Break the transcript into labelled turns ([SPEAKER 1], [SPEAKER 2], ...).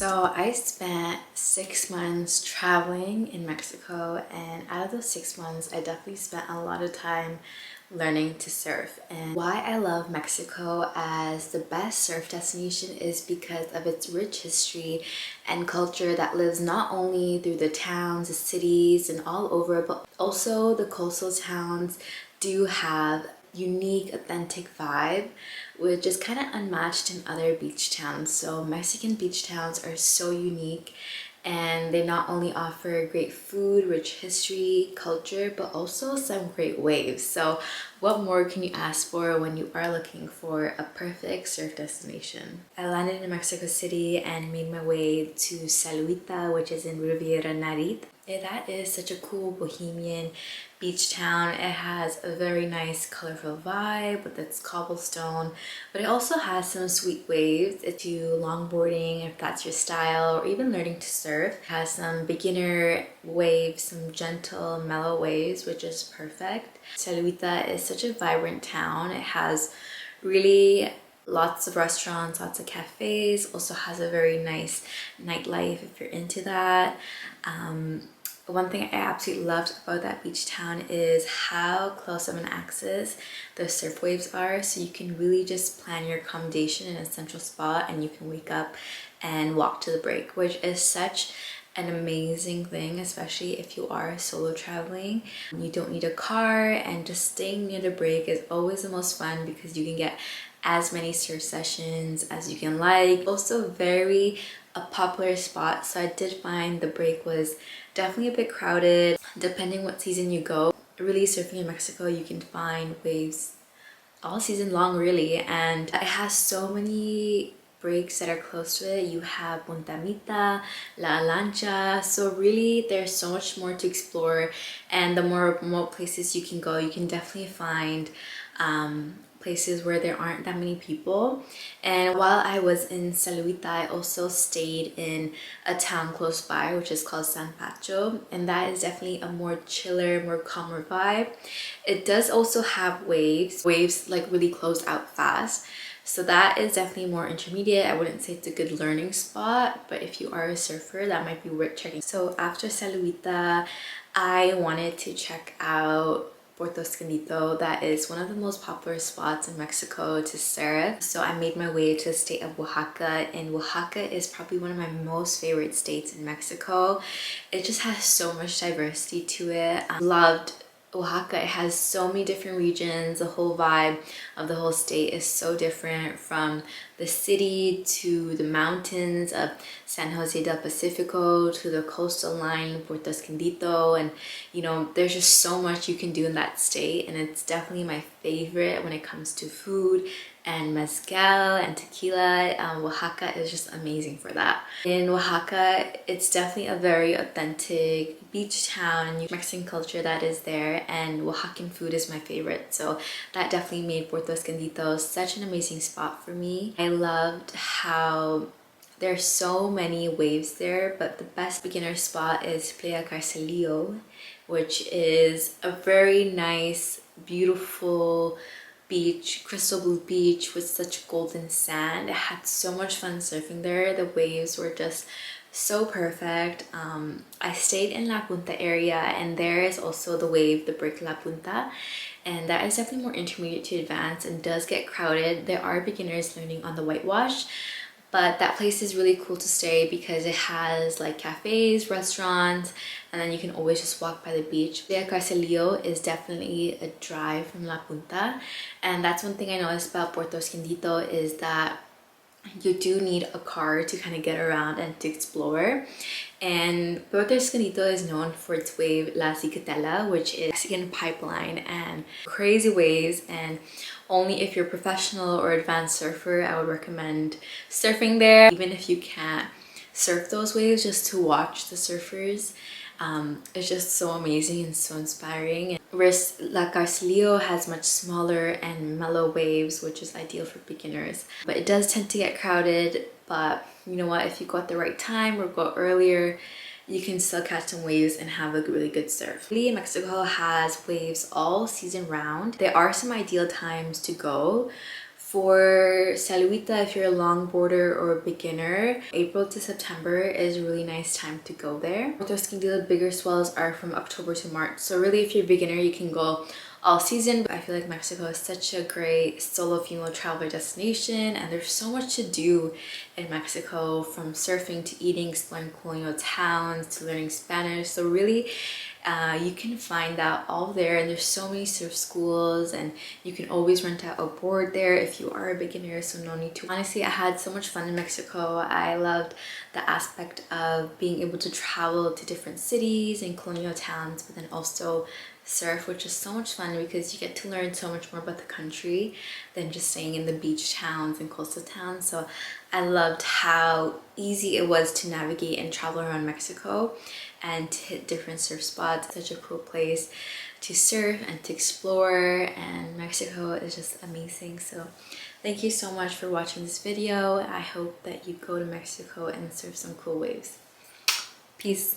[SPEAKER 1] So I spent 6 months traveling in Mexico, and out of those 6 months I definitely spent a lot of time learning to surf. And why I love Mexico as the best surf destination is because of its rich history and culture that lives not only through the towns, the cities, and all over, but also the coastal towns do have unique, authentic vibe, which is kind of unmatched in other beach towns. So Mexican beach towns are so unique, and they not only offer great food, rich history, culture, but also some great waves. So what more can you ask for when you are looking for a perfect surf destination? I landed in Mexico City and made my way to Sayulita, which is in Riviera Nayarit. That is such a cool bohemian beach town. It has a very nice colorful vibe with its cobblestone, but it also has some sweet waves. It's to longboarding if that's your style, or even learning to surf. It has some beginner waves, some gentle mellow waves, which is perfect. Sayulita is such a vibrant town. It has really lots of restaurants, lots of cafes, also has a very nice nightlife if you're into that. One thing I absolutely loved about that beach town is how close of an access the surf waves are, so you can really just plan your accommodation in a central spot and you can wake up and walk to the break, which is such an amazing thing, especially if you are solo traveling. You don't need a car, and just staying near the break is always the most fun because you can get as many surf sessions as you can like. Also very a popular spot, so I did find the break was definitely a bit crowded depending what season you go. Really, surfing in Mexico, you can find waves all season long really, and it has so many breaks that are close to it. You have Punta Mita, La Lancha, so really there's so much more to explore, and the more remote places you can go, you can definitely find places where there aren't that many people. And while I was in Sayulita, I also stayed in a town close by which is called San Pacho, and that is definitely a more chiller, more calmer vibe. It does also have waves like really close out fast, so that is definitely more intermediate. I wouldn't say it's a good learning spot, but if you are a surfer, that might be worth checking. So after Sayulita, I wanted to check out Puerto Escondido. That is one of the most popular spots in Mexico to surf. So I made my way to the state of Oaxaca, and Oaxaca is probably one of my most favorite states in Mexico. It just has so much diversity to it. I loved Oaxaca. It has so many different regions. The whole vibe of the whole state is so different, from the city to the mountains of San Jose del Pacifico to the coastal line Puerto Escondido, and you know, there's just so much you can do in that state, and it's definitely my favorite when it comes to food and mezcal and tequila. Oaxaca is just amazing for that. In Oaxaca, it's definitely a very authentic beach town and Mexican culture that is there, and Oaxacan food is my favorite, so that definitely made Puerto Escondido such an amazing spot for me. I loved how there's so many waves there, but the best beginner spot is Playa Carcelillo, which is a very nice, beautiful beach, crystal blue beach with such golden sand. I had so much fun surfing there. The waves were just so perfect. I stayed in La Punta area, and there is also the wave, the break La Punta, and that is definitely more intermediate to advanced and does get crowded. There are beginners learning on the whitewash, but that place is really cool to stay because it has like cafes, restaurants, and then you can always just walk by the beach. Playa Carcelillo is definitely a drive from La Punta, and that's one thing I noticed about Puerto Escondido is that you do need a car to kind of get around and to explore. And Puerto Escondido is known for its wave La Cicatela, which is Mexican pipeline and crazy waves, and only if you're a professional or advanced surfer, I would recommend surfing there. Even if you can't surf those waves, just to watch the surfers, it's just so amazing and so inspiring. Whereas La Carcelillo has much smaller and mellow waves, which is ideal for beginners. But it does tend to get crowded, but you know what, if you go at the right time or go earlier, you can still catch some waves and have a really good surf. Mexico has waves all season round. There are some ideal times to go For Sayulita, if you're a longboarder or a beginner, April to September is a really nice time to go there. Puerto Escondido, the bigger swells are from October to March. So really, if you're a beginner, you can go all season. But I feel like Mexico is such a great solo female traveler destination, and there's so much to do in Mexico, from surfing to eating, exploring colonial towns to learning Spanish. So really, you can find that all there, and there's so many surf schools, and you can always rent out a board there if you are a beginner, so no need to. Honestly, I had so much fun in Mexico. I loved the aspect of being able to travel to different cities and colonial towns, but then also surf, which is so much fun because you get to learn so much more about the country than just staying in the beach towns and coastal towns. So I loved how easy it was to navigate and travel around Mexico and to hit different surf spots. Such a cool place to surf and to explore, and Mexico is just amazing. So thank you so much for watching this video. I hope that you go to Mexico and surf some cool waves. Peace.